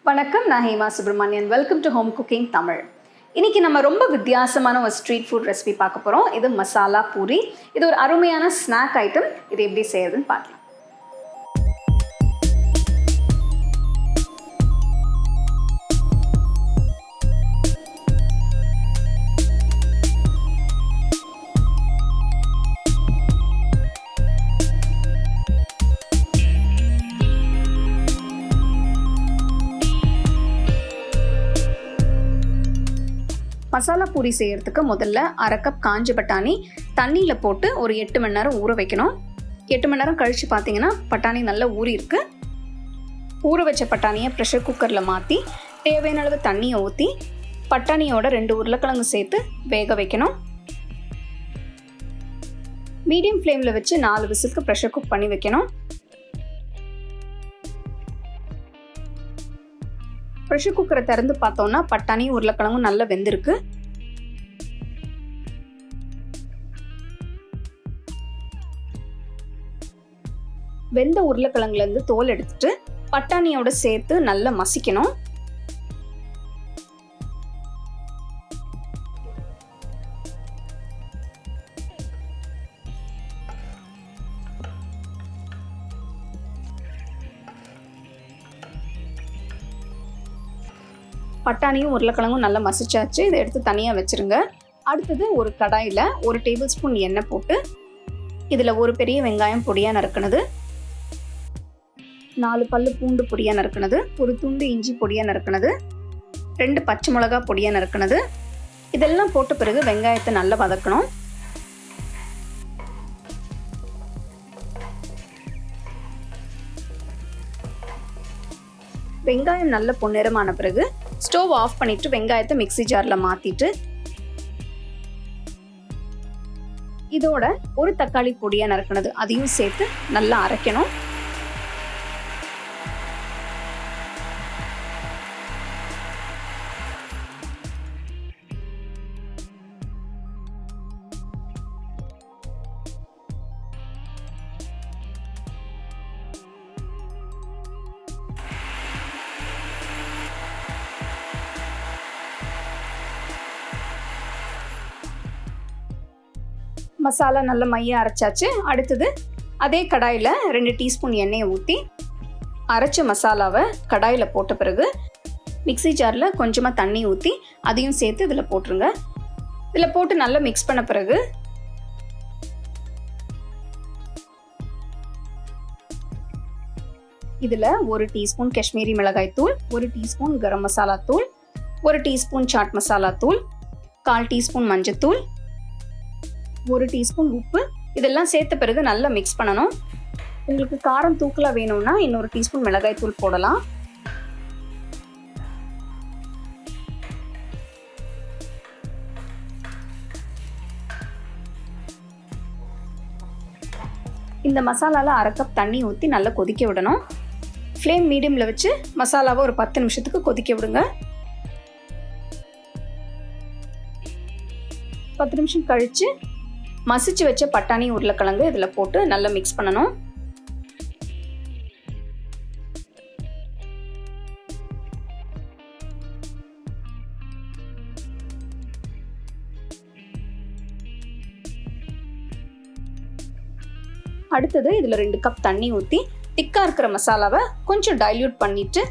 வணக்கம், நான் Hema Subramanian. Welcome to home cooking Tamil. இன்றைக்கி நம்ம ரொம்ப வித்தியாசமான ஒரு ஸ்ட்ரீட் ஃபுட் ரெசிபி பார்க்க போகிறோம். இது மசாலா பூரி. இது ஒரு அருமையான ஸ்நாக் ஐட்டம். இது எப்படி செய்யறதுன்னு பார்க்கலாம். மசாலா பூரி செய்யறதுக்கு முதல்ல அரை கப் காஞ்ச பட்டாணி தண்ணியில் போட்டு ஒரு 8 மணி நேரம் ஊற வைக்கணும். 8 மணி நேரம் கழித்து பார்த்தீங்கன்னா பட்டாணி நல்லா ஊறி இருக்கு. ஊற வச்ச பட்டாணியை ப்ரெஷர் குக்கரில் மாற்றி தேவையான அளவு தண்ணியை ஊற்றி பட்டாணியோட 2 உருளைக்கிழங்கு சேர்த்து வேக வைக்கணும். மீடியம் ஃப்ளேமில் வச்சு 4 விசிலுக்கு ப்ரெஷர் குக் பண்ணி வைக்கணும். ப்ரெஷர் குக்கரை திறந்து பார்த்தோம்னா பட்டாணி உருளைக்கிழங்கும் நல்லா வெந்திருக்கு. வெந்த உருளைக்கிழங்குலேருந்து தோல் எடுத்துட்டு பட்டாணியோட சேர்த்து நல்லா மசிக்கணும். பட்டாணியும் உருளைக்கிழங்கும் நல்லா மசிச்சாச்சு. இதை எடுத்து தனியாக வச்சுருங்க. அடுத்தது ஒரு கடாயில் 1 டேபிள் ஸ்பூன் எண்ணெய் போட்டு இதில் ஒரு பெரிய வெங்காயம் பொடியாக நறுக்குனது, 4 பல்லு பூண்டு பொடியாக நறுக்குனது, ஒரு துண்டு இஞ்சி பொடியாக நறுக்குனது, 2 பச்சை மிளகாய் பொடியாக நறுக்குனது, இதெல்லாம் போட்ட பிறகு வெங்காயத்தை நல்லா வதக்கணும். வெங்காயம் நல்ல பொன்னிறமான பிறகு ஸ்டவ் ஆஃப் பண்ணிட்டு வெங்காயத்தை மிக்ஸி ஜாரில் மாற்றிட்டு இதோட ஒரு தக்காளி பொடியாக நறுக்குனது அதையும் சேர்த்து நல்லா அரைக்கணும். மசாலா நல்ல மையாக அரைச்சாச்சு. அடுத்தது அதே கடாயில் 2 டீஸ்பூன் எண்ணெயை ஊற்றி அரைச்ச மசாலாவை கடாயில் போட்ட பிறகு மிக்ஸி ஜாரில் கொஞ்சமாக தண்ணி ஊற்றி அதையும் சேர்த்து இதில் போட்டுருங்க. இதில் போட்டு நல்லா மிக்ஸ் பண்ண பிறகு இதில் 1 டீஸ்பூன் காஷ்மீரி மிளகாய் தூள், 1 டீஸ்பூன் கரம் மசாலா தூள், 1 டீஸ்பூன் சாட் மசாலா தூள், 1/4 டீஸ்பூன் மஞ்சத்தூள், 1 டீஸ்பூன் உப்பு இதெல்லாம் சேர்த்த பிறகு நல்லா மிக்ஸ் பண்ணணும். உங்களுக்கு காரம் தூக்கலாக வேணும்னா இன்னொரு டீஸ்பூன் மிளகாய் தூள் போடலாம். இந்த மசாலாவில் 1/2 கப் தண்ணி ஊற்றி நல்லா கொதிக்க விடணும். ஃப்ளேம் மீடியமில் வச்சு மசாலாவை ஒரு 10 நிமிஷத்துக்கு கொதிக்க விடுங்க. 10 நிமிஷம் கழித்து மசிச்சு வச்ச பட்டாணி உருளைக்கிழங்கு இதில் போட்டு நல்லா மிக்ஸ் பண்ணணும். அடுத்தது இதில் 2 கப் தண்ணி ஊற்றி திக்காக இருக்கிற மசாலாவை கொஞ்சம் டைல்யூட் பண்ணிட்டு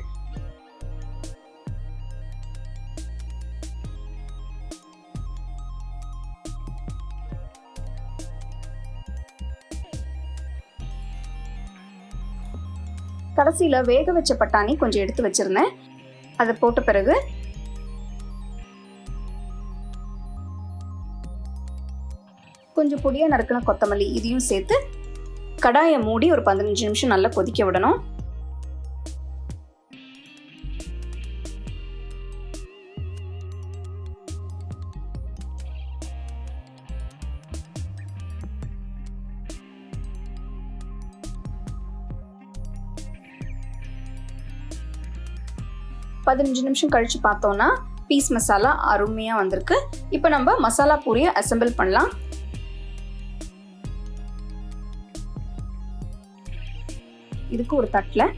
கடைசியில் வேக வச்ச பட்டாணி கொஞ்சம் எடுத்து வச்சிருந்தேன். அதை போட்ட பிறகு கொஞ்சம் பொடியாக நறுக்கின கொத்தமல்லி இதையும் சேர்த்து கடாயை மூடி ஒரு 15 நிமிஷம் நல்லா கொதிக்க விடணும். பதினஞ்சு நிமிஷம் கழிச்சு பார்த்தோம்னா பீஸ் மசாலா அருமையாக வந்திருக்கு. இப்போ நம்ம மசாலா பூரியை அசெம்பிள் பண்ணலாம். இதுக்கு ஒரு தட்டில்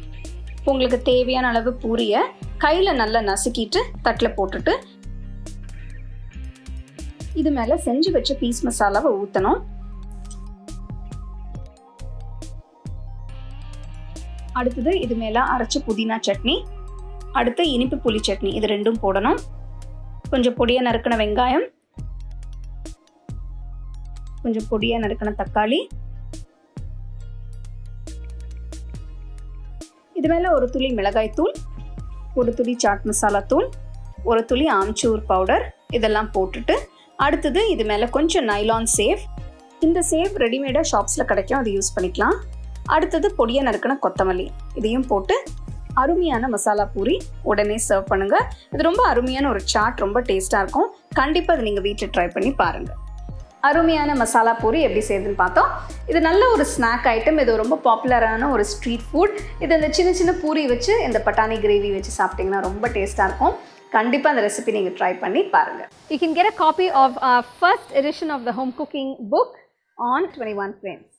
உங்களுக்கு தேவையான அளவு பூரியை கையில் நல்லா நசுக்கிட்டு தட்டில் போட்டுட்டு இது மேலே செஞ்சு வச்ச பீஸ் மசாலாவை ஊற்றணும். அடுத்தது இது மேலே அரைச்ச புதினா சட்னி, அடுத்து இனிப்பு புளி சட்னி, இது ரெண்டும் போடணும். கொஞ்சம் பொடியாக நறுக்கின வெங்காயம், கொஞ்சம் பொடியாக நறுக்கின தக்காளி, இது மேலே ஒரு துளி மிளகாய் தூள், ஒரு துளி சாட் மசாலா தூள், ஒரு துளி ஆம்ச்சூர் பவுடர், இதெல்லாம் போட்டுட்டு அடுத்தது இது மேலே கொஞ்சம் நைலான் சேவ். இந்த சேவ் ரெடிமேடாக ஷாப்ஸில் கிடைக்கும், அதை யூஸ் பண்ணிக்கலாம். அடுத்தது பொடியை நறுக்கின கொத்தமல்லி, இதையும் போட்டு அருமையான மசாலா பூரி உடனே சர்வ் பண்ணுங்கள். இது ரொம்ப அருமையான ஒரு சாட், ரொம்ப டேஸ்ட்டாக இருக்கும். கண்டிப்பாக அதை நீங்கள் வீட்டில் ட்ரை பண்ணி பாருங்கள். அருமையான மசாலா பூரி எப்படி செய்யுதுன்னு பார்த்தோம். இது நல்ல ஒரு ஸ்நாக் ஐட்டம். இது ரொம்ப பாப்புலரான ஒரு ஸ்ட்ரீட் ஃபுட். இது இந்த சின்ன சின்ன பூரி வச்சு இந்த பட்டாணி கிரேவி வச்சு சாப்பிட்டிங்கன்னா ரொம்ப டேஸ்ட்டாக இருக்கும். கண்டிப்பாக அந்த ரெசிபி நீங்கள் ட்ரை பண்ணி பாருங்கள். You can get a copy of our first edition of the home cooking book on 21 frames.